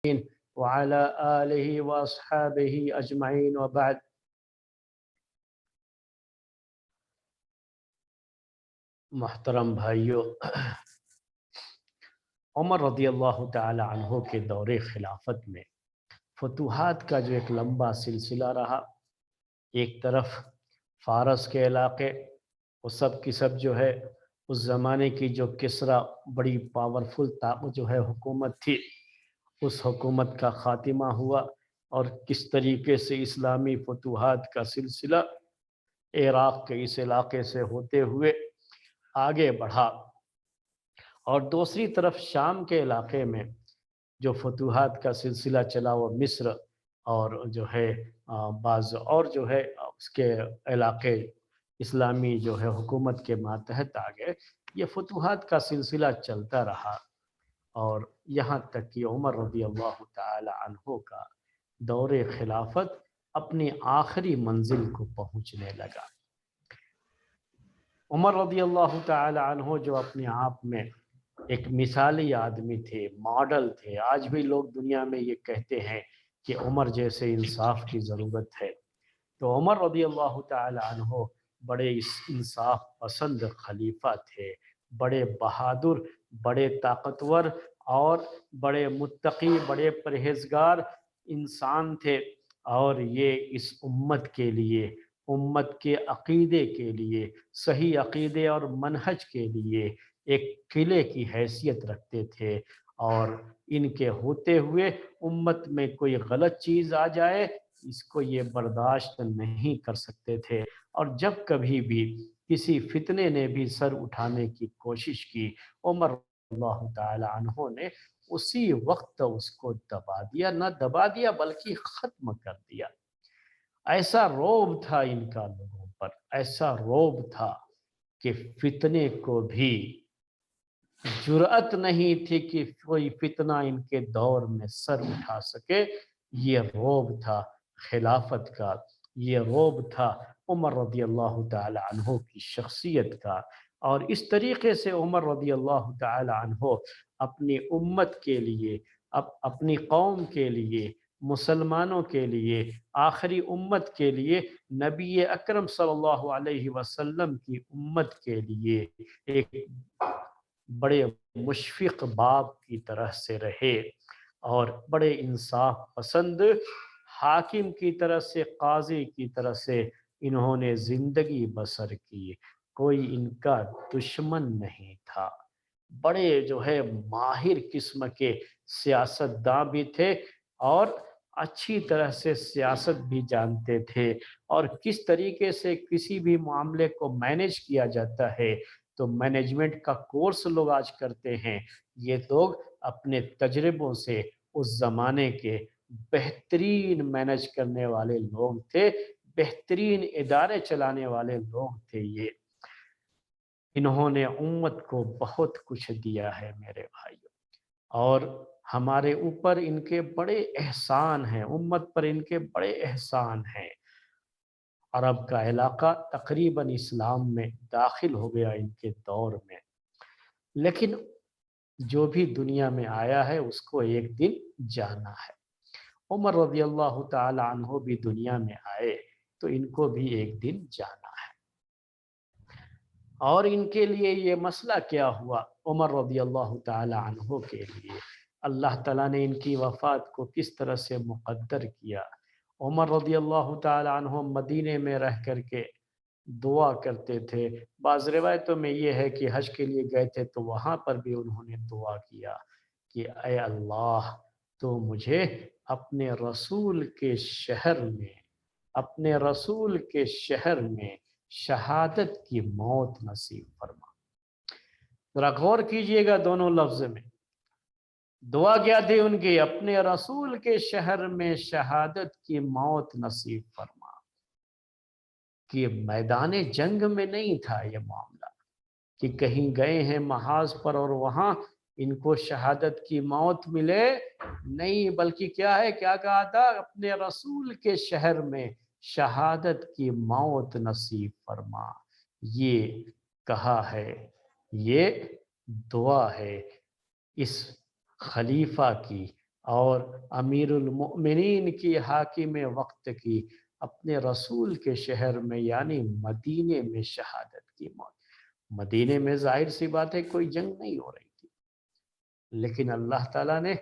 وعلى آله وأصحابه أجمعين وبعد. محترم بھائیو، عمر رضی اللہ تعالی عنہ کے دور خلافت میں فتوحات کا جو ایک لمبا سلسلہ رہا. ایک طرف فارس کے علاقے، وہ سب کی سب جو ہے اس زمانے کی جو کسرا بڑی پاورفل طاقت جو ہے حکومت تھی، اس حکومت کا خاتمہ ہوا اور کس طریقے سے اسلامی فتوحات کا سلسلہ عراق کے اس علاقے سے ہوتے ہوئے آگے بڑھا. اور دوسری طرف شام کے علاقے میں جو فتوحات کا سلسلہ چلا وہ مصر اور جو ہے بعض اور جو ہے اس کے علاقے اسلامی جو ہے حکومت کے ماتحت آ گئے. یہ فتوحات کا سلسلہ چلتا رہا اور یہاں تک کہ عمر رضی اللہ تعالی عنہ کا دور خلافت اپنی آخری منزل کو پہنچنے لگا. عمر رضی اللہ تعالی عنہ جو اپنے آپ میں ایک مثالی آدمی تھے، ماڈل تھے. آج بھی لوگ دنیا میں یہ کہتے ہیں کہ عمر جیسے انصاف کی ضرورت ہے. تو عمر رضی اللہ تعالی عنہ بڑے انصاف پسند خلیفہ تھے، بڑے بہادر، بڑے طاقتور اور بڑے متقی، بڑے پرہیزگار انسان تھے. اور یہ اس امت کے لیے، امت کے عقیدے کے لیے، صحیح عقیدے اور منہج کے لیے ایک قلعے کی حیثیت رکھتے تھے. اور ان کے ہوتے ہوئے امت میں کوئی غلط چیز آ جائے اس کو یہ برداشت نہیں کر سکتے تھے. اور جب کبھی بھی کسی فتنے نے بھی سر اٹھانے کی کوشش کی، عمر اللہ تعالی عنہ نے اسی وقت اس کو دبا دیا. نہ دبا دیا بلکہ ختم کر دیا. ایسا روب تھا ان کا لوگوں پر، ایسا روب تھا کہ فتنے کو بھی جرأت نہیں تھی کہ کوئی فتنہ ان کے دور میں سر اٹھا سکے. یہ روب تھا خلافت کا، یہ روب تھا عمر رضی اللہ تعالی عنہ کی شخصیت کا. اور اس طریقے سے عمر رضی اللہ تعالی عنہ اپنی امت کے لیے، اپنی قوم کے لیے، مسلمانوں کے لیے، آخری امت کے لیے، نبی اکرم صلی اللہ علیہ وسلم کی امت کے لیے ایک بڑے مشفق باپ کی طرح سے رہے اور بڑے انصاف پسند حاکم کی طرح سے، قاضی کی طرح سے انہوں نے زندگی بسر کی. کوئی ان کا دشمن نہیں تھا. بڑے جو ہے ماہر قسم کے سیاستداں بھی تھے اور اچھی طرح سے سیاست بھی جانتے تھے. اور کس طریقے سے کسی بھی معاملے کو مینیج کیا جاتا ہے، تو مینجمنٹ کا کورس لوگ آج کرتے ہیں. یہ لوگ اپنے تجربوں سے اس زمانے کے بہترین مینج کرنے والے لوگ تھے، بہترین ادارے چلانے والے لوگ تھے. یہ انہوں نے امت کو بہت کچھ دیا ہے میرے بھائیوں، اور ہمارے اوپر ان کے بڑے احسان ہیں، امت پر ان کے بڑے احسان ہیں. عرب کا علاقہ تقریباً اسلام میں داخل ہو گیا ان کے دور میں، لیکن جو بھی دنیا میں آیا ہے اس کو ایک دن جانا ہے. عمر رضی اللہ تعالی عنہ بھی دنیا میں آئے تو ان کو بھی ایک دن جانا ہے. اور ان کے لیے یہ مسئلہ کیا ہوا؟ عمر رضی اللہ تعالی عنہ کے لیے اللہ تعالیٰ نے ان کی وفات کو کس طرح سے مقدر کیا. عمر رضی اللہ تعالی عنہ مدینے میں رہ کر کے دعا کرتے تھے. بعض روایتوں میں یہ ہے کہ حج کے لیے گئے تھے تو وہاں پر بھی انہوں نے دعا کیا کہ اے اللہ تو مجھے اپنے رسول کے شہر میں، اپنے رسول کے شہر میں شہادت کی موت نصیب فرما. ذرا غور کیجئے گا دونوں لفظ میں دعا کیا تھی ان کی؟ اپنے رسول کے شہر میں شہادت کی موت نصیب فرما. کہ میدان جنگ میں نہیں تھا یہ معاملہ کہ کہیں گئے ہیں محاذ پر اور وہاں ان کو شہادت کی موت ملے، نہیں، بلکہ کیا ہے، کیا کہا تھا؟ اپنے رسول کے شہر میں شہادت کی موت نصیب فرما. یہ کہا ہے، یہ دعا ہے اس خلیفہ کی اور امیر المؤمنین کی حاکم وقت کی اپنے رسول کے شہر میں یعنی مدینے میں شہادت کی موت۔ مدینے میں ظاہر سی بات ہے کوئی جنگ نہیں ہو رہی تھی، لیکن اللہ تعالیٰ نے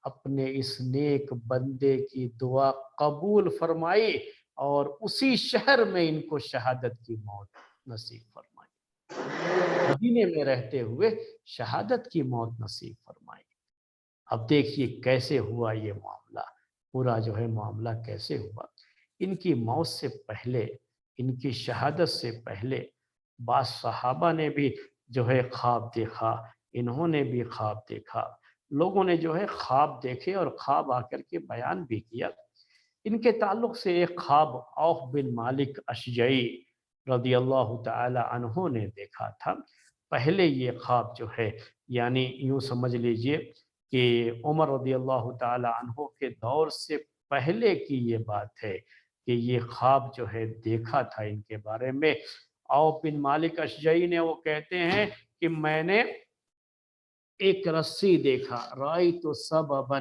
اپنے اس نیک بندے کی دعا قبول فرمائی اور اسی شہر میں ان کو شہادت کی موت نصیب فرمائی، مدینے میں رہتے ہوئے شہادت کی موت نصیب فرمائی۔ اب دیکھیے کیسے ہوا یہ معاملہ، پورا جو ہے معاملہ کیسے ہوا۔ ان کی موت سے پہلے، ان کی شہادت سے پہلے بعض صحابہ نے بھی جو ہے خواب دیکھا، انہوں نے بھی خواب دیکھا، لوگوں نے جو ہے خواب دیکھے اور خواب آ کر کے بیان بھی کیا۔ ان کے تعلق سے ایک خواب عوف بن مالک اشجعی رضی اللہ تعالی عنہ نے دیکھا تھا۔ پہلے یہ خواب جو ہے یعنی یوں سمجھ لیجئے کہ عمر رضی اللہ تعالی عنہ کے دور سے پہلے کی یہ بات ہے کہ یہ خواب جو ہے دیکھا تھا ان کے بارے میں۔ عوف بن مالک اشجعی نے وہ کہتے ہیں کہ میں نے ایک رسی دیکھا، رأیت سببا،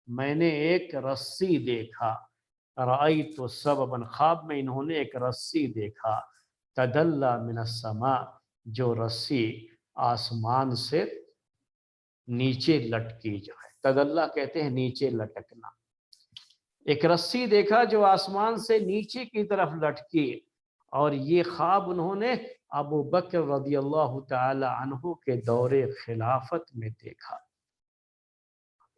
میں نے ایک رسی دیکھا، رأیت سببا، خواب میں انہوں نے ایک رسی دیکھا، تدلی من السماء، جو رسی آسمان سے نیچے لٹکی جو ہے، تدلی کہتے ہیں نیچے لٹکنا۔ ایک رسی دیکھا جو آسمان سے نیچے کی طرف لٹکی، اور یہ خواب انہوں نے ابو بکر رضی اللہ تعالی عنہ کے دور خلافت میں دیکھا۔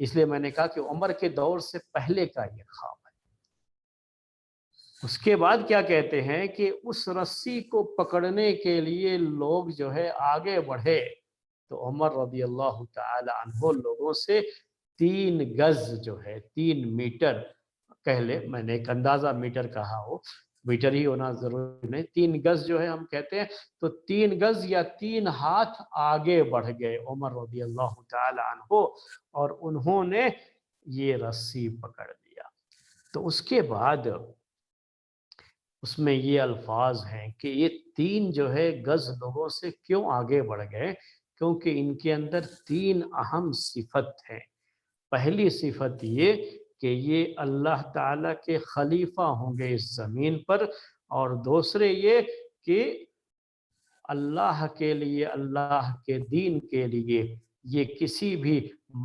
اس لیے میں نے کہا کہ عمر کے دور سے پہلے کا یہ خواب ہے۔ اس کے بعد کیا کہتے ہیں کہ اس رسی کو پکڑنے کے لیے لوگ جو ہے آگے بڑھے تو عمر رضی اللہ تعالی عنہ لوگوں سے 3 گز جو ہے 3 میٹر کہہ لے، میں نے ایک اندازہ میٹر کہا ہو، میٹر ہی ہونا ضروری نہیں، 3 گز جو ہے ہم کہتے ہیں، تو 3 گز یا 3 ہاتھ آگے بڑھ گئے عمر رضی اللہ تعالی عنہ، اور انہوں نے یہ رسی پکڑ لیا۔ تو اس کے بعد اس میں یہ الفاظ ہیں کہ یہ 3 جو ہے گز لوگوں سے کیوں آگے بڑھ گئے، کیونکہ ان کے اندر 3 اہم صفت ہیں۔ پہلی صفت یہ کہ یہ اللہ تعالیٰ کے خلیفہ ہوں گے اس زمین پر، اور دوسرے یہ کہ اللہ کے لیے، اللہ کے دین کے لیے یہ کسی بھی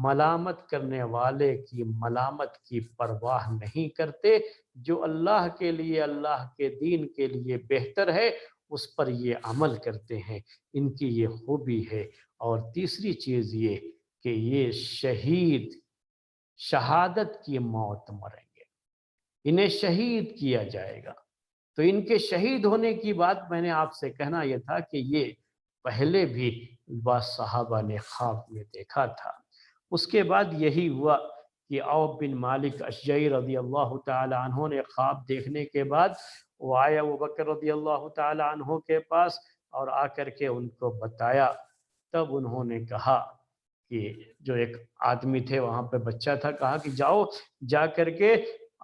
ملامت کرنے والے کی ملامت کی پرواہ نہیں کرتے، جو اللہ کے لیے، اللہ کے دین کے لیے بہتر ہے اس پر یہ عمل کرتے ہیں، ان کی یہ خوبی ہے۔ اور تیسری چیز یہ کہ یہ شہادت کی موت مریں گے، انہیں شہید کیا جائے گا۔ تو ان کے شہید ہونے کی بات میں نے آپ سے کہنا یہ تھا کہ یہ پہلے بھی بعض صحابہ نے خواب میں دیکھا تھا۔ اس کے بعد یہی ہوا کہ عوف بن مالک اشجعی رضی اللہ تعالی عنہ نے خواب دیکھنے کے بعد وہ آئے ابو بکر رضی اللہ تعالی عنہ کے پاس اور آ کر کے ان کو بتایا۔ تب انہوں نے کہا کہ جو ایک آدمی تھے وہاں پہ بچہ تھا، کہا کہ جاؤ جا کر کے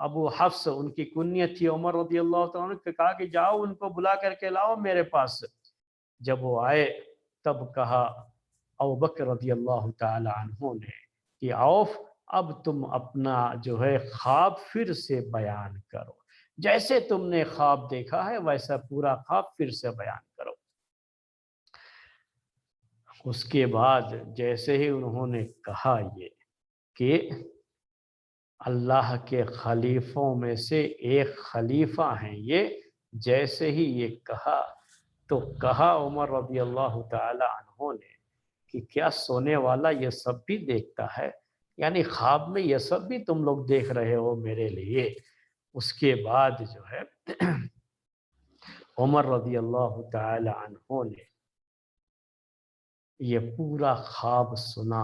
ابو حفص، ان کی کنیت تھی عمر رضی اللہ تعالیٰ عنہ، کہا کہ جاؤ ان کو بلا کر کے لاؤ میرے پاس۔ جب وہ آئے تب کہا ابو بکر رضی اللہ تعالی عنہ نے کہ عوف اب تم اپنا جو ہے خواب پھر سے بیان کرو، جیسے تم نے خواب دیکھا ہے ویسا پورا خواب پھر سے بیان کرو۔ اس کے بعد جیسے ہی انہوں نے کہا یہ کہ اللہ کے خلیفوں میں سے ایک خلیفہ ہیں یہ، جیسے ہی یہ کہا تو کہا عمر رضی اللہ تعالی عنہ نے کہ کیا سونے والا یہ سب بھی دیکھتا ہے، یعنی خواب میں یہ سب بھی تم لوگ دیکھ رہے ہو میرے لیے۔ اس کے بعد جو ہے عمر رضی اللہ تعالی عنہ نے یہ پورا خواب سنا،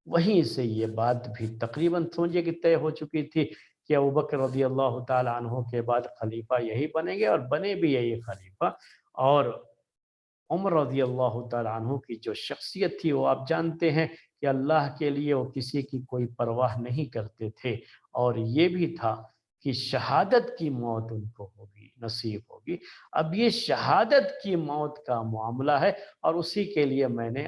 وہیں سے یہ بات بھی تقریباً سمجھے کہ طے ہو چکی تھی کہ ابوبکر رضی اللہ تعالی عنہ کے بعد خلیفہ یہی بنیں گے، اور بنے بھی یہی خلیفہ۔ اور عمر رضی اللہ تعالی عنہ کی جو شخصیت تھی وہ آپ جانتے ہیں کہ اللہ کے لیے وہ کسی کی کوئی پرواہ نہیں کرتے تھے، اور یہ بھی تھا کہ شہادت کی موت ان کو ہوگی، نصیب ہوگی۔ اب یہ شہادت کی موت کا معاملہ ہے، اور اسی کے لیے میں نے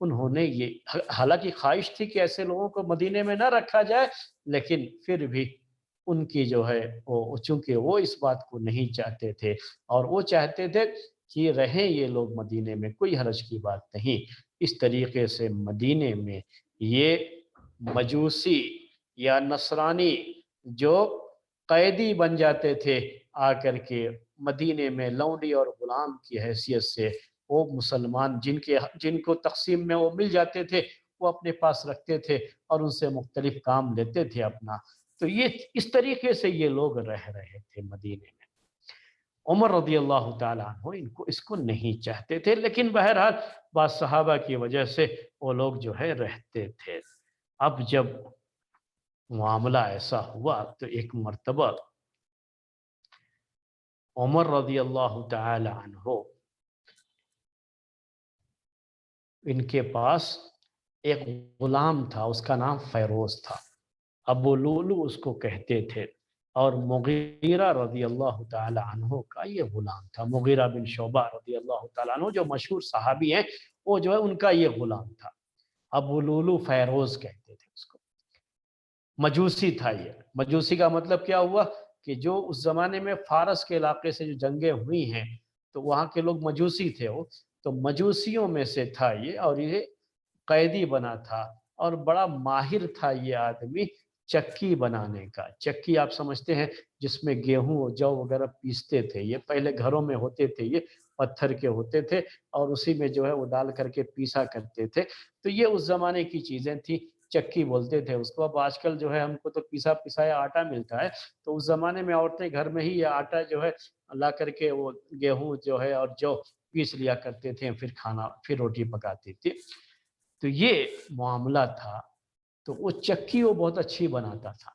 انہوں نے یہ حالانکہ خواہش تھی کہ ایسے لوگوں کو مدینے میں نہ رکھا جائے، لیکن پھر بھی ان کی جو ہے وہ چونکہ وہ اس بات کو نہیں چاہتے تھے اور وہ چاہتے تھے کہ رہیں یہ لوگ مدینے میں، کوئی حرج کی بات نہیں۔ اس طریقے سے مدینے میں یہ مجوسی یا نصرانی جو قیدی بن جاتے تھے آ کر کے مدینے میں لونڈی اور غلام کی حیثیت سے، وہ مسلمان جن کو تقسیم میں وہ مل جاتے تھے وہ اپنے پاس رکھتے تھے اور ان سے مختلف کام لیتے تھے اپنا۔ تو یہ اس طریقے سے یہ لوگ رہ رہے تھے مدینے میں۔ عمر رضی اللہ تعالیٰ عنہ اس کو نہیں چاہتے تھے، لیکن بہرحال بعض صحابہ کی وجہ سے وہ لوگ جو ہے رہتے تھے۔ اب جب معاملہ ایسا ہوا تو ایک مرتبہ عمر رضی اللہ تعالی عنہ ان کے پاس ایک غلام تھا، اس کا نام فیروز تھا، ابو لولو اس کو کہتے تھے، اور مغیرہ رضی اللہ تعالی عنہ کا یہ غلام تھا۔ مغیرہ بن شعبہ رضی اللہ تعالی عنہ جو مشہور صحابی ہیں، وہ جو ہے ان کا یہ غلام تھا، ابو لولو فیروز کہتے تھے اس کو۔ مجوسی تھا یہ۔ مجوسی کا مطلب کیا ہوا کہ جو اس زمانے میں فارس کے علاقے سے جو جنگیں ہوئی ہیں تو وہاں کے لوگ مجوسی تھے، وہ تو مجوسیوں میں سے تھا یہ، اور یہ قیدی بنا تھا اور بڑا ماہر تھا یہ آدمی چکی بنانے کا۔ چکی آپ سمجھتے ہیں جس میں گیہوں اور جو وغیرہ پیستے تھے، یہ پہلے گھروں میں ہوتے تھے، یہ پتھر کے ہوتے تھے اور اسی میں جو ہے وہ ڈال کر کے پیسا کرتے تھے۔ تو یہ اس زمانے کی چیزیں تھی، چکی بولتے تھے اس کو۔ اب آج کل جو ہے ہم کو تو پیسا پسایا آٹا ملتا ہے، تو اس زمانے میں عورتیں گھر میں ہی یہ آٹا جو ہے لا کر کے وہ گیہوں جو ہے اور جو پیس لیا کرتے تھے، پھر روٹی پکاتی تھی۔ تو یہ معاملہ تھا، تو وہ چکی وہ بہت اچھی بناتا تھا۔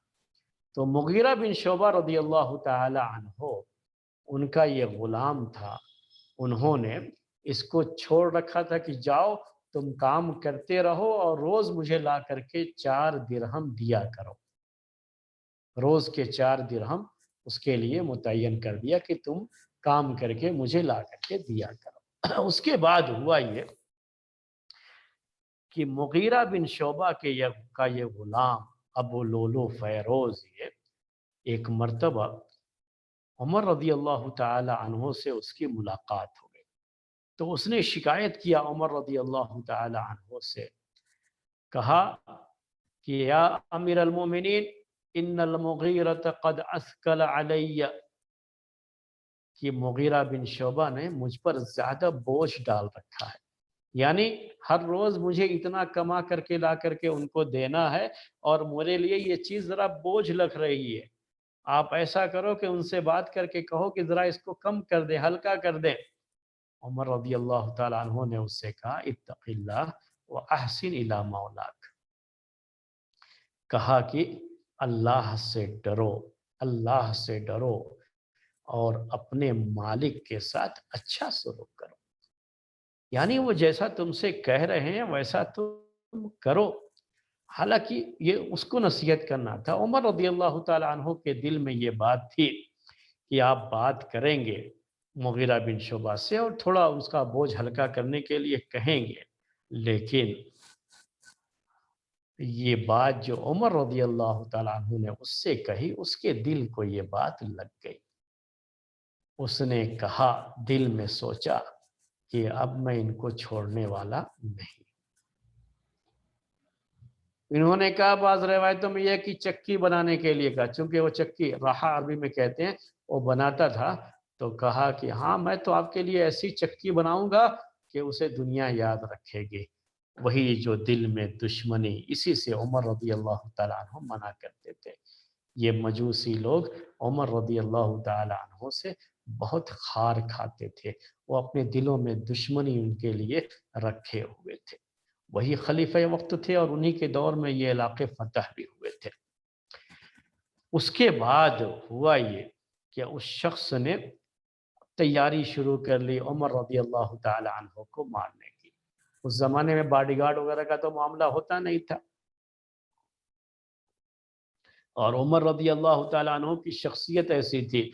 تو مغیرہ بن شعبہ رضی اللہ تعالی عنہ ان کا یہ غلام تھا، انہوں نے اس کو چھوڑ رکھا تھا کہ جاؤ تم کام کرتے رہو اور روز مجھے لا کر کے 4 درہم دیا کرو۔ روز کے 4 درہم اس کے لیے متعین کر دیا کہ تم کام کر کے مجھے لا کر کے دیا کرو۔ اس کے بعد ہوا یہ کہ مغیرہ بن شعبہ کا یہ غلام ابو لولو فیروز یہ ایک مرتبہ عمر رضی اللہ تعالی عنہ سے اس کی ملاقات ہو گئی، تو اس نے شکایت کیا عمر رضی اللہ تعالی عنہ سے، کہا کہ یا امیر المومنین ان المغیرۃ قد اثقل علی، کہ مغیرہ بن شعبہ نے مجھ پر زیادہ بوجھ ڈال رکھا ہے، یعنی ہر روز مجھے اتنا کما کر کے لا کر کے ان کو دینا ہے اور میرے لیے یہ چیز ذرا بوجھ لگ رہی ہے۔ آپ ایسا کرو کہ ان سے بات کر کے کہو کہ ذرا اس کو کم کر دے، ہلکا کر دے۔ عمر رضی اللہ تعالیٰ عنہ نے اس سے کہا اتق اللہ واحسن الی مولاک، کہا کہ اللہ سے ڈرو، اللہ سے ڈرو اور اپنے مالک کے ساتھ اچھا سلوک کرو، یعنی وہ جیسا تم سے کہہ رہے ہیں ویسا تم کرو۔ حالانکہ یہ اس کو نصیحت کرنا تھا۔ عمر رضی اللہ تعالیٰ عنہ کے دل میں یہ بات تھی کہ آپ بات کریں گے مغیرہ بن شعبہ سے اور تھوڑا اس کا بوجھ ہلکا کرنے کے لیے کہیں گے، لیکن یہ بات جو عمر رضی اللہ تعالیٰ عنہ نے اس سے کہی، اس کے دل کو یہ بات لگ گئی۔ اس نے کہا، دل میں سوچا کہ اب میں ان کو چھوڑنے والا نہیں۔ انہوں نے کہا بعض روایتوں میں یہ کہ چکی بنانے کے لیے کہا، چونکہ وہ چکی راحہ عربی میں کہتے ہیں، وہ بناتا تھا، تو کہا کہ ہاں میں تو آپ کے لیے ایسی چکی بناؤں گا کہ اسے دنیا یاد رکھے گی۔ وہی جو دل میں دشمنی، اسی سے عمر رضی اللہ تعالیٰ عنہ منع کرتے تھے۔ یہ مجوسی لوگ عمر رضی اللہ تعالیٰ عنہ سے بہت خار کھاتے تھے، وہ اپنے دلوں میں دشمنی ان کے لیے رکھے ہوئے تھے۔ وہی خلیفہ وقت تھے اور انہی کے دور میں یہ علاقے فتح بھی ہوئے تھے۔ اس کے بعد ہوا یہ کہ اس شخص نے تیاری شروع کر لی عمر رضی اللہ تعالی عنہ کو مارنے کی۔ اس زمانے میں باڈی گارڈ وغیرہ کا تو معاملہ ہوتا نہیں تھا، اور عمر رضی اللہ تعالی عنہ کی شخصیت ایسی تھی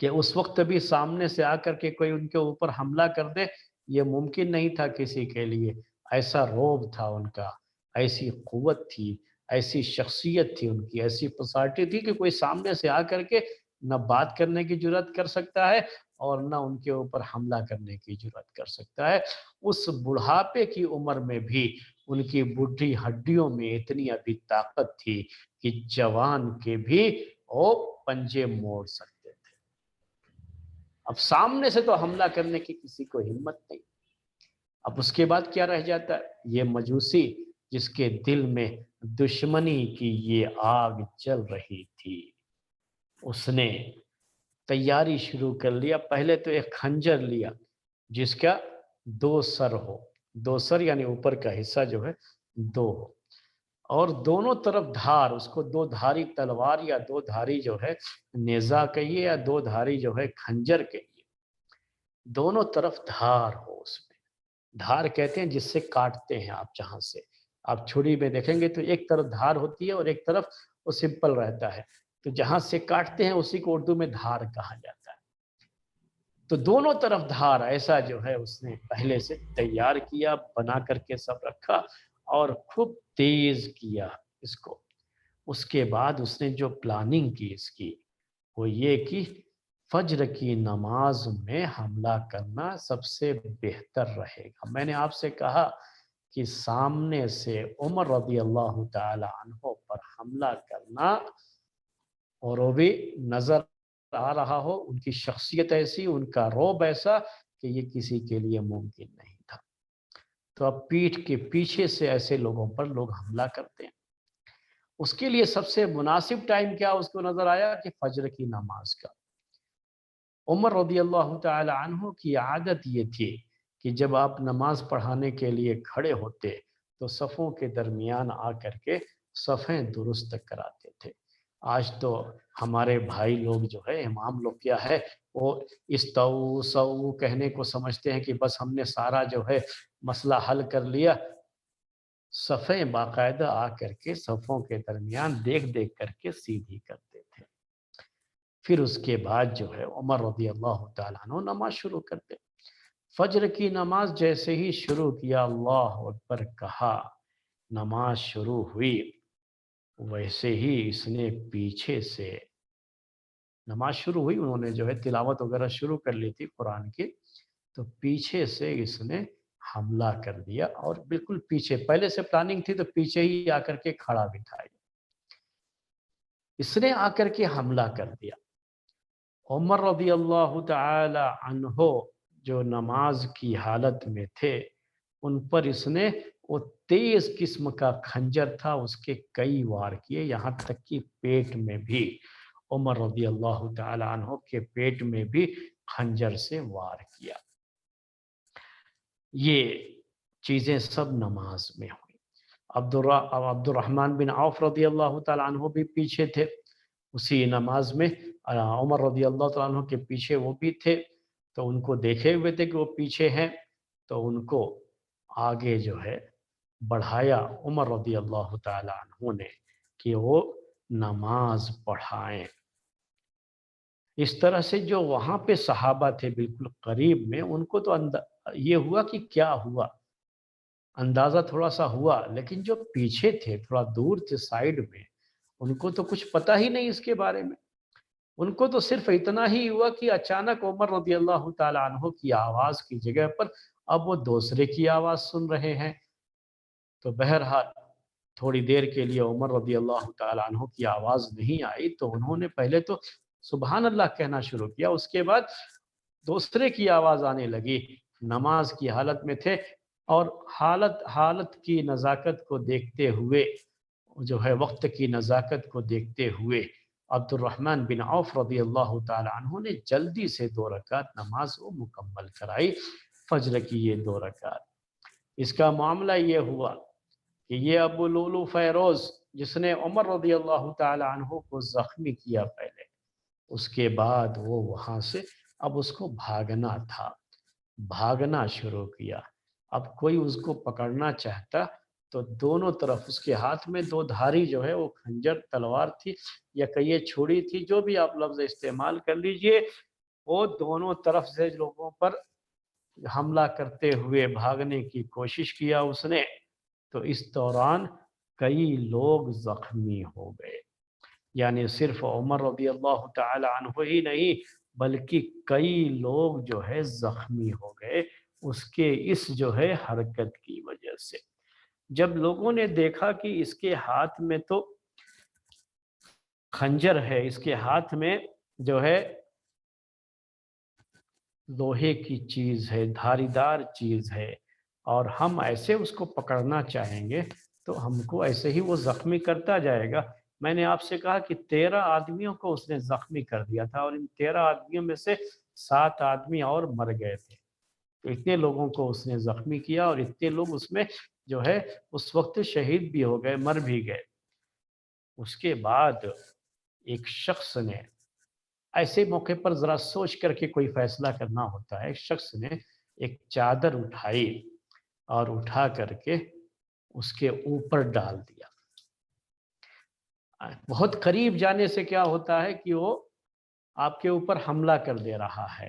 کہ اس وقت بھی سامنے سے آ کر کے کوئی ان کے اوپر حملہ کر دے، یہ ممکن نہیں تھا کسی کے لیے۔ ایسا روب تھا ان کا، ایسی قوت تھی، ایسی شخصیت تھی ان کی، ایسی پرسنالٹی تھی کہ کوئی سامنے سے آ کر کے نہ بات کرنے کی جرات کر سکتا ہے اور نہ ان کے اوپر حملہ کرنے کی جرات کر سکتا ہے۔ اس بڑھاپے کی عمر میں بھی ان کی بڈھی ہڈیوں میں اتنی ابھی طاقت تھی کہ جوان کے بھی وہ پنجے موڑ سکتے تھے۔ اب سامنے سے تو حملہ کرنے کی کسی کو ہمت نہیں۔ اب اس کے بعد کیا رہ جاتا ہے؟ یہ مجوسی جس کے دل میں دشمنی کی یہ آگ جل رہی تھی، اس نے تیاری شروع کر لیا۔ پہلے تو ایک خنجر لیا جس کا 2 سر ہو، 2 سر یعنی اوپر کا حصہ جو ہے 2 ہو، اور دونوں طرف دھار، اس کو 2 دھاری تلوار یا 2 دھاری جو ہے نیزہ کہیے یا 2 دھاری جو ہے خنجر کہیے، دونوں طرف دھار ہو۔ اس میں دھار کہتے ہیں جس سے کاٹتے ہیں آپ، جہاں سے آپ چھری میں دیکھیں گے تو ایک طرف دھار ہوتی ہے اور ایک طرف وہ سمپل رہتا ہے، تو جہاں سے کاٹتے ہیں اسی کو اردو میں دھار کہا جاتا ہے۔ تو دونوں طرف دھار ایسا جو ہے اس نے پہلے سے تیار کیا، بنا کر کے سب رکھا اور خوب تیز کیا اس کو۔ اس کے بعد اس نے جو پلاننگ کی اس کی، وہ یہ کہ فجر کی نماز میں حملہ کرنا سب سے بہتر رہے گا۔ میں نے آپ سے کہا کہ سامنے سے عمر رضی اللہ تعالی عنہ پر حملہ کرنا، اور وہ بھی نظر آ رہا ہو، ان کی شخصیت ایسی، ان کا روب ایسا کہ یہ کسی کے لیے ممکن نہیں تھا۔ تو اب پیٹھ کے پیچھے سے ایسے لوگوں پر لوگ حملہ کرتے ہیں۔ اس کے لیے سب سے مناسب ٹائم کیا اس کو نظر آیا کہ فجر کی نماز کا۔ عمر رضی اللہ تعالی عنہ کی عادت یہ تھی کہ جب آپ نماز پڑھانے کے لیے کھڑے ہوتے تو صفوں کے درمیان آ کر کے صفیں درست کراتے تھے۔ آج تو ہمارے بھائی لوگ جو ہے، امام لوگ کیا ہے، وہ استو سو کہنے کو سمجھتے ہیں کہ بس ہم نے سارا جو ہے مسئلہ حل کر لیا۔ صفیں باقاعدہ آ کر کے صفوں کے درمیان دیکھ دیکھ کر کے سیدھی کرتے تھے۔ پھر اس کے بعد جو ہے عمر رضی اللہ تعالیٰ عنہ نماز شروع کرتے۔ فجر کی نماز جیسے ہی شروع کیا، اللہ اکبر کہا، نماز شروع ہوئی، ویسے ہی اس نے پیچھے سے نماز شروع ہوئی، انہوں نے جو ہے تلاوت وغیرہ شروع کر لی تھی قرآن کی، تو پیچھے سے اس نے حملہ کر دیا، اور بالکل پیچھے، پہلے سے پلاننگ تھی تو پیچھے ہی آ کر کے کھڑا بٹھایا، اس نے آ کر کے حملہ کر دیا۔ عمر رضی اللہ تعالی عنہ جو نماز کی حالت میں تھے، ان پر اس نے وہ تیز قسم کا خنجر تھا، اس کے کئی وار کیے، یہاں تک کہ پیٹ میں بھی، عمر رضی اللہ تعالی عنہ کے پیٹ میں بھی خنجر سے وار کیا۔ یہ چیزیں سب نماز میں ہوئی۔ عبد الرحمن بن عوف رضی اللہ تعالی عنہ بھی پیچھے تھے اسی نماز میں، عمر رضی اللہ تعالیٰ عنہ کے پیچھے وہ بھی تھے، تو ان کو دیکھے ہوئے تھے کہ وہ پیچھے ہیں، تو ان کو آگے جو ہے بڑھایا عمر رضی اللہ تعالیٰ عنہ نے کہ وہ نماز پڑھائیں۔ اس طرح سے جو وہاں پہ صحابہ تھے بالکل قریب میں، ان کو تو یہ ہوا کہ کیا ہوا، اندازہ تھوڑا سا ہوا، لیکن جو پیچھے تھے تھوڑا دور تھے سائیڈ میں، ان کو تو کچھ پتہ ہی نہیں اس کے بارے میں۔ ان کو تو صرف اتنا ہی ہوا کہ اچانک عمر رضی اللہ تعالیٰ عنہ کی آواز کی جگہ پر اب وہ دوسرے کی آواز سن رہے ہیں۔ تو بہرحال تھوڑی دیر کے لیے عمر رضی اللہ تعالیٰ عنہ کی آواز نہیں آئی، تو انہوں نے پہلے تو سبحان اللہ کہنا شروع کیا، اس کے بعد دوسرے کی آواز آنے لگی۔ نماز کی حالت میں تھے، اور حالت کی نزاکت کو دیکھتے ہوئے، جو ہے وقت کی نزاکت کو دیکھتے ہوئے، عبد الرحمن بن عوف رضی اللہ تعالی عنہ نے جلدی سے 2 رکعت نماز وہ مکمل کرائی، فجر کی یہ 2 رکعت۔ اس کا معاملہ یہ ہوا کہ یہ ابو لولو فیروز جس نے عمر رضی اللہ تعالی عنہ کو زخمی کیا پہلے، اس کے بعد وہ وہاں سے اب اس کو بھاگنا تھا، بھاگنا شروع کیا۔ اب کوئی اس کو پکڑنا چاہتا تو دونوں طرف اس کے ہاتھ میں 2 دھاری جو ہے وہ خنجر تلوار تھی یا کہیے چھڑی تھی، جو بھی آپ لفظ استعمال کر لیجئے، وہ دونوں طرف سے لوگوں پر حملہ کرتے ہوئے بھاگنے کی کوشش کیا اس نے، تو اس دوران کئی لوگ زخمی ہو گئے، یعنی صرف عمر رضی اللہ تعالی عنہ ہی نہیں بلکہ کئی لوگ جو ہے زخمی ہو گئے اس کے اس جو ہے حرکت کی وجہ سے۔ جب لوگوں نے دیکھا کہ اس کے ہاتھ میں تو خنجر ہے، اس کے ہاتھ میں جو ہے لوہے کی چیز ہے، دھاری دار چیز ہے، اور ہم ایسے اس کو پکڑنا چاہیں گے تو ہم کو ایسے ہی وہ زخمی کرتا جائے گا۔ میں نے آپ سے کہا کہ 13 آدمیوں کو اس نے زخمی کر دیا تھا، اور ان 13 آدمیوں میں سے 7 آدمی اور مر گئے تھے۔ تو اتنے لوگوں کو اس نے زخمی کیا، اور اتنے لوگ اس میں جو ہے اس وقت شہید بھی ہو گئے، مر بھی گئے۔ اس کے بعد ایک شخص نے، ایسے موقع پر ذرا سوچ کر کے کوئی فیصلہ کرنا ہوتا ہے، ایک شخص نے ایک چادر اٹھائی اور اٹھا کر کے اس کے اوپر ڈال دیا۔ بہت قریب جانے سے کیا ہوتا ہے کہ وہ آپ کے اوپر حملہ کر دے رہا ہے،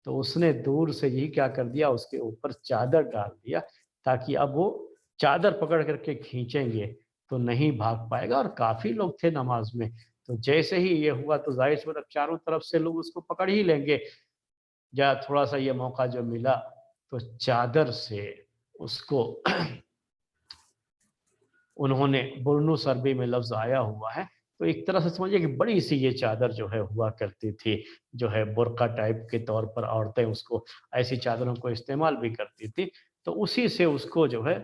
تو اس نے دور سے یہی کیا کر دیا، اس کے اوپر چادر ڈال دیا تاکہ اب وہ چادر پکڑ کر کے کھینچیں گے تو نہیں بھاگ پائے گا، اور کافی لوگ تھے نماز میں۔ تو جیسے ہی یہ ہوا تو ظاہر سی بات اب چاروں طرف سے لوگ اس کو پکڑ ہی لیں گے، یا تھوڑا سا یہ موقع جو ملا تو چادر سے اس کو انہوں نے، برنوس عربی میں لفظ آیا ہوا ہے، تو ایک طرح سے سمجھیے کہ بڑی سی یہ چادر جو ہے ہوا کرتی تھی، جو ہے برقع ٹائپ کے طور پر عورتیں اس کو ایسی چادروں کو استعمال بھی کرتی تھی، تو اسی سے اس کو جو ہے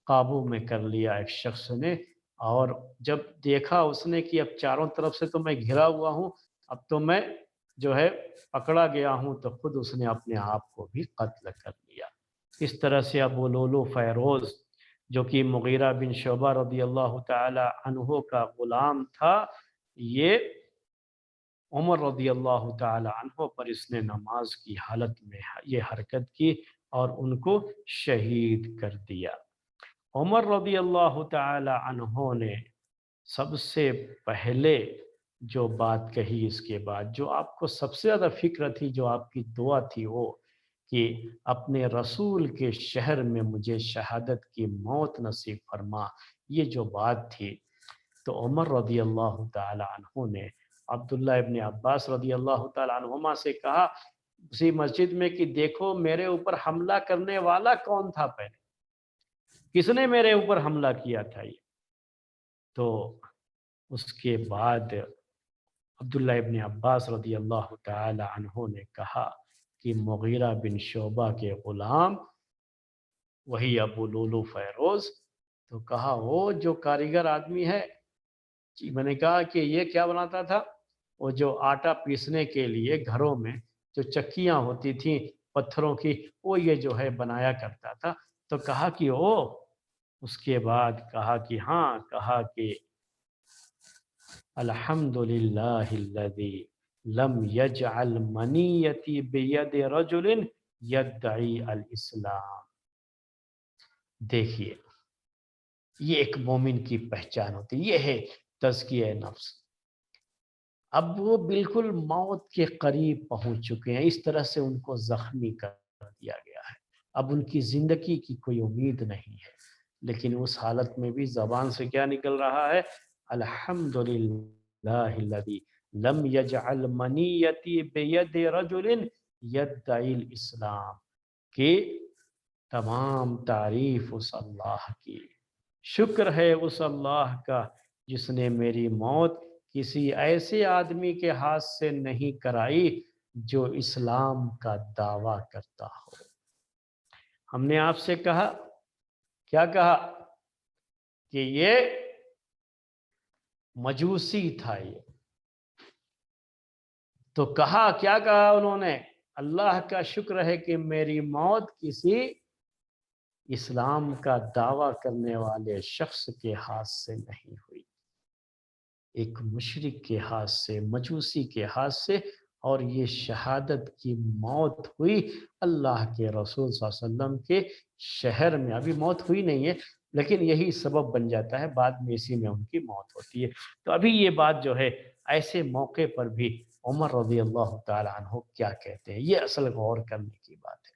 قابو میں کر لیا ایک شخص نے۔ اور جب دیکھا اس نے کہ اب چاروں طرف سے تو میں گھرا ہوا ہوں، اب تو میں جو ہے پکڑا گیا ہوں، تو خود اس نے اپنے آپ کو بھی قتل کر لیا۔ اس طرح سے ابو لولو فیروز جو کہ مغیرہ بن شعبہ رضی اللہ تعالی عنہ کا غلام تھا، یہ عمر رضی اللہ تعالی عنہ پر اس نے نماز کی حالت میں یہ حرکت کی اور ان کو شہید کر دیا۔ عمر رضی اللہ تعالی عنہ نے سب سے پہلے جو بات کہی اس کے بعد، جو آپ کو سب سے زیادہ فکر تھی، جو آپ کی دعا تھی، وہ کہ اپنے رسول کے شہر میں مجھے شہادت کی موت نصیب فرما، یہ جو بات تھی، تو عمر رضی اللہ تعالی عنہ نے عبداللہ ابن عباس رضی اللہ تعالی عنہما سے کہا اسی مسجد میں کہ دیکھو میرے اوپر حملہ کرنے والا کون تھا، پہلے کس نے میرے اوپر حملہ کیا تھا یہ؟ تو اس کے بعد عبداللہ ابن عباس رضی اللہ تعالی عنہ نے کہا کہ مغیرہ بن شعبہ کے غلام وہی ابو لولو فیروز، تو کہا وہ جو کاریگر آدمی ہے، میں نے کہا کہ یہ کیا بناتا تھا، وہ جو آٹا پیسنے کے لیے گھروں میں جو چکیاں ہوتی تھیں پتھروں کی، وہ یہ جو ہے بنایا کرتا تھا۔ تو کہا کہ او، اس کے بعد کہا کہ ہاں، کہا کہ الحمدللہ الذی لم یجعل منیتی بید رجل یدعی الاسلام۔ دیکھیے یہ ایک مومن کی پہچان ہوتی، یہ ہے تزکیہ نفس۔ اب وہ بالکل موت کے قریب پہنچ چکے ہیں، اس طرح سے ان کو زخمی کر دیا گیا ہے، اب ان کی زندگی کی کوئی امید نہیں ہے، لیکن اس حالت میں بھی زبان سے کیا نکل رہا ہے، الحمدللہ الذی لم یجعل منیتی بید رجل یدعی الاسلام، کہ تمام تعریف اس اللہ کی، شکر ہے اس اللہ کا جس نے میری موت کسی ایسے آدمی کے ہاتھ سے نہیں کرائی جو اسلام کا دعویٰ کرتا ہو۔ ہم نے آپ سے کہا، کیا کہا، کہ یہ مجوسی تھا، یہ تو کہا، کیا کہا انہوں نے، اللہ کا شکر ہے کہ میری موت کسی اسلام کا دعویٰ کرنے والے شخص کے ہاتھ سے نہیں ہوئی، ایک مشرک کے ہاتھ سے، مجوسی کے ہاتھ سے، اور یہ شہادت کی موت ہوئی اللہ کے رسول صلی اللہ علیہ وسلم کے شہر میں۔ ابھی موت ہوئی نہیں ہے، لیکن یہی سبب بن جاتا ہے، بعد میں اسی میں ان کی موت ہوتی ہے۔ تو ابھی یہ بات جو ہے ایسے موقع پر بھی عمر رضی اللہ تعالی عنہ کیا کہتے ہیں، یہ اصل غور کرنے کی بات ہے۔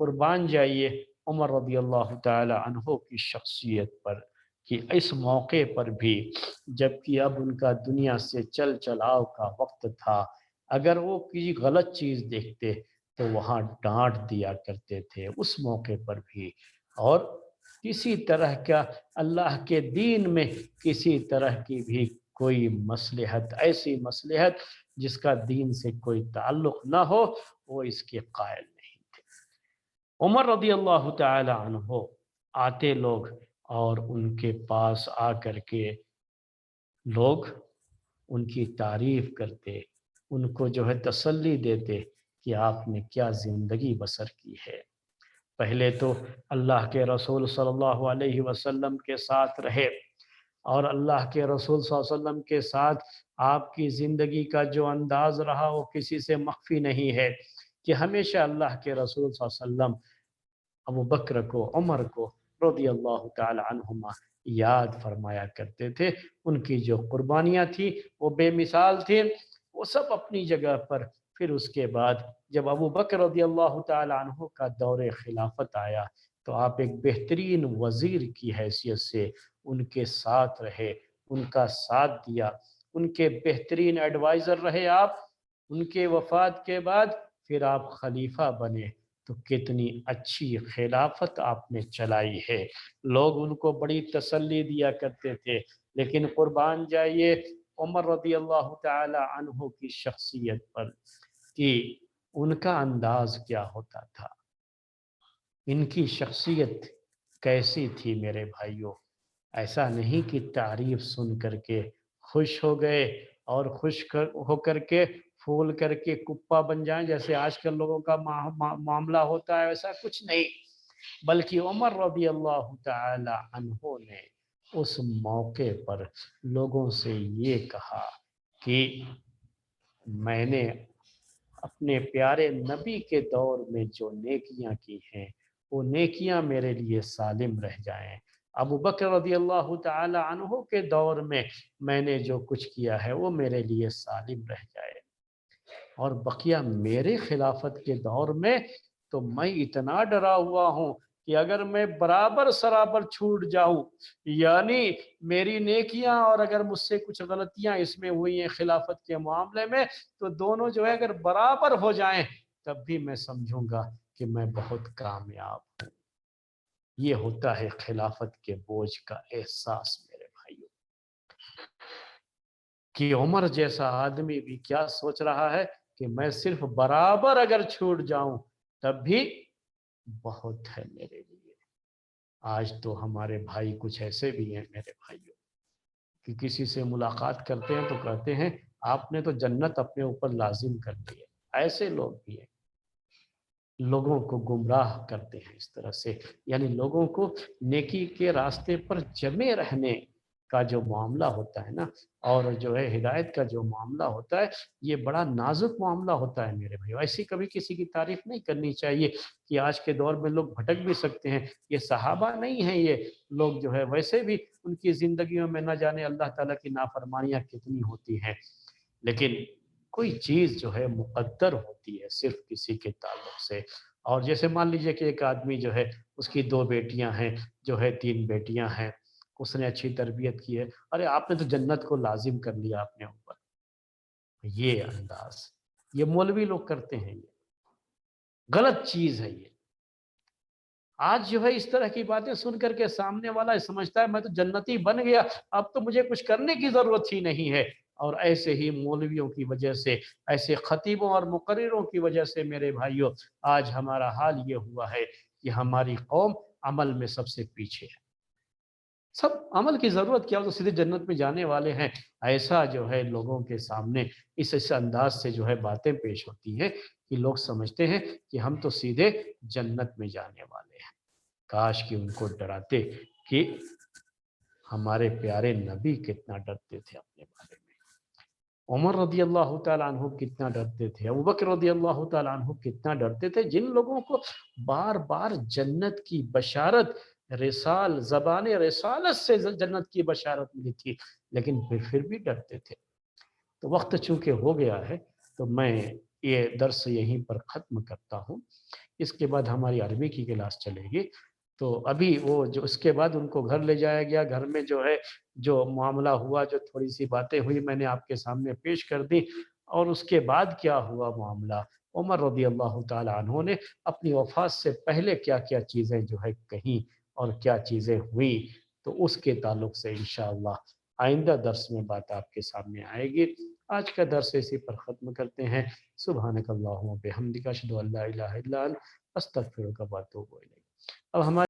قربان جائیے عمر رضی اللہ تعالی عنہ کی شخصیت پر کہ اس موقع پر بھی جبکہ اب ان کا دنیا سے چل چلاؤ کا وقت تھا، اگر وہ کسی غلط چیز دیکھتے تو وہاں ڈانٹ دیا کرتے تھے اس موقع پر بھی، اور کسی طرح کا اللہ کے دین میں کسی طرح کی بھی کوئی مصلحت، ایسی مصلحت جس کا دین سے کوئی تعلق نہ ہو، وہ اس کے قائل نہیں تھے۔ عمر رضی اللہ تعالی عنہ آتے لوگ اور ان کے پاس آ کر کے لوگ ان کی تعریف کرتے، ان کو جو ہے تسلی دیتے کہ آپ نے کیا زندگی بسر کی ہے۔ پہلے تو اللہ کے رسول صلی اللہ علیہ وسلم کے ساتھ رہے، اور اللہ کے رسول صلی اللہ علیہ وسلم کے ساتھ آپ کی زندگی کا جو انداز رہا وہ کسی سے مخفی نہیں ہے کہ ہمیشہ اللہ کے رسول صلی اللہ علیہ وسلم ابو بکر کو، عمر کو رضی اللہ تعالی عنہما یاد فرمایا کرتے تھے۔ ان کی جو قربانیاں تھیں وہ بے مثال تھیں، وہ سب اپنی جگہ پر۔ پھر اس کے بعد جب ابو بکر رضی اللہ تعالی عنہ کا دور خلافت آیا تو آپ ایک بہترین وزیر کی حیثیت سے ان کے ساتھ رہے، ان کا ساتھ دیا، ان کے بہترین ایڈوائزر رہے آپ۔ ان کے وفات کے بعد پھر آپ خلیفہ بنے تو کتنی اچھی خلافت آپ نے چلائی ہے، لوگ ان کو بڑی تسلی دیا کرتے تھے۔ لیکن قربان جائیے عمر رضی اللہ تعالی عنہ کی شخصیت پر کہ ان کا انداز کیا ہوتا تھا، ان کی شخصیت کیسی تھی میرے بھائیوں۔ ایسا نہیں کہ تعریف سن کر کے خوش ہو گئے اور خوش ہو کر کے پھول کر کے کپا بن جائیں جیسے آج کل لوگوں کا معاملہ ہوتا ہے، ایسا کچھ نہیں، بلکہ عمر رضی اللہ تعالی عنہ نے اس موقع پر لوگوں سے یہ کہا کہ میں نے اپنے پیارے نبی کے دور میں جو نیکیاں کی ہیں وہ نیکیاں میرے لیے سالم رہ جائیں، ابو بکر رضی اللہ تعالی عنہ کے دور میں نے جو کچھ کیا ہے وہ میرے لیے سالم رہ جائے، اور بقیہ میرے خلافت کے دور میں تو میں اتنا ڈرا ہوا ہوں کہ اگر میں برابر سرابر چھوٹ جاؤں، یعنی میری نیکیاں اور اگر مجھ سے کچھ غلطیاں اس میں ہوئی ہیں خلافت کے معاملے میں تو دونوں جو ہے اگر برابر ہو جائیں تب بھی میں سمجھوں گا کہ میں بہت کامیاب ہوں۔ یہ ہوتا ہے خلافت کے بوجھ کا احساس میرے بھائیوں، کہ عمر جیسا آدمی بھی کیا سوچ رہا ہے کہ میں صرف برابر اگر چھوٹ جاؤں تب بھی بہت ہے میرے لیے۔ آج تو ہمارے بھائی کچھ ایسے بھی ہیں میرے بھائیوں کہ کسی سے ملاقات کرتے ہیں تو کہتے ہیں آپ نے تو جنت اپنے اوپر لازم کر دی ہے۔ ایسے لوگ بھی ہیں، لوگوں کو گمراہ کرتے ہیں اس طرح سے، یعنی لوگوں کو نیکی کے راستے پر جمے رہنے کا جو معاملہ ہوتا ہے نا، اور جو ہے ہدایت کا جو معاملہ ہوتا ہے، یہ بڑا نازک معاملہ ہوتا ہے میرے بھائی۔ ایسی کبھی کسی کی تعریف نہیں کرنی چاہیے کہ آج کے دور میں لوگ بھٹک بھی سکتے ہیں، یہ صحابہ نہیں ہیں، یہ لوگ جو ہے ویسے بھی ان کی زندگیوں میں نہ جانے اللہ تعالیٰ کی نافرمانیاں کتنی ہوتی ہیں، لیکن کوئی چیز جو ہے مقدر ہوتی ہے صرف کسی کے تعلق سے۔ اور جیسے مان لیجئے کہ ایک آدمی جو ہے اس کی 2 بیٹیاں ہیں، جو ہے 3 بیٹیاں ہیں، اس نے اچھی تربیت کی ہے، ارے آپ نے تو جنت کو لازم کر لیا اپنے اوپر۔ یہ انداز یہ مولوی لوگ کرتے ہیں، یہ غلط چیز ہے۔ یہ آج جو ہے اس طرح کی باتیں سن کر کے سامنے والا سمجھتا ہے میں تو جنتی بن گیا، اب تو مجھے کچھ کرنے کی ضرورت ہی نہیں ہے۔ اور ایسے ہی مولویوں کی وجہ سے، ایسے خطیبوں اور مقرروں کی وجہ سے میرے بھائیوں آج ہمارا حال یہ ہوا ہے کہ ہماری قوم عمل میں سب سے پیچھے ہے۔ سب عمل کی ضرورت کیا، وہ تو سیدھے جنت میں جانے والے ہیں۔ ایسا جو ہے لوگوں کے سامنے اس انداز سے جو ہے باتیں پیش ہوتی ہیں کہ لوگ سمجھتے ہیں کہ ہم تو سیدھے جنت میں جانے والے ہیں۔ کاش کہ ان کو ڈراتے کہ ہمارے پیارے نبی کتنا ڈرتے تھے اپنے بارے میں، عمر رضی اللہ تعالیٰ عنہ کتنا ڈرتے تھے، ابو بکر رضی اللہ تعالیٰ عنہ کتنا ڈرتے تھے، جن لوگوں کو بار بار جنت کی بشارت زبان رسالت سے جنت کی بشارت ملی تھی، لیکن پھر بھی ڈرتے تھے۔ تو وقت چونکہ ہو گیا ہے تو میں یہ درس یہیں پر ختم کرتا ہوں. اس کے بعد ہماری عربی کی کلاس چلے گی. تو ابھی وہ جو اس کے بعد ان کو گھر لے جایا گیا، گھر میں جو ہے جو معاملہ ہوا، جو تھوڑی سی باتیں ہوئی میں نے آپ کے سامنے پیش کر دی. اور اس کے بعد کیا ہوا معاملہ، عمر رضی اللہ تعالی عنہ نے اپنی وفات سے پہلے کیا کیا چیزیں جو ہے کہیں اور کیا چیزیں ہوئی، تو اس کے تعلق سے انشاءاللہ آئندہ درس میں بات آپ کے سامنے آئے گی. آج کا درس اسی پر ختم کرتے ہیں. سبحانک اللہم و بحمدک اشہد ان لا الہ الا انت استغفرک و اتوب الیک. اب ہمارے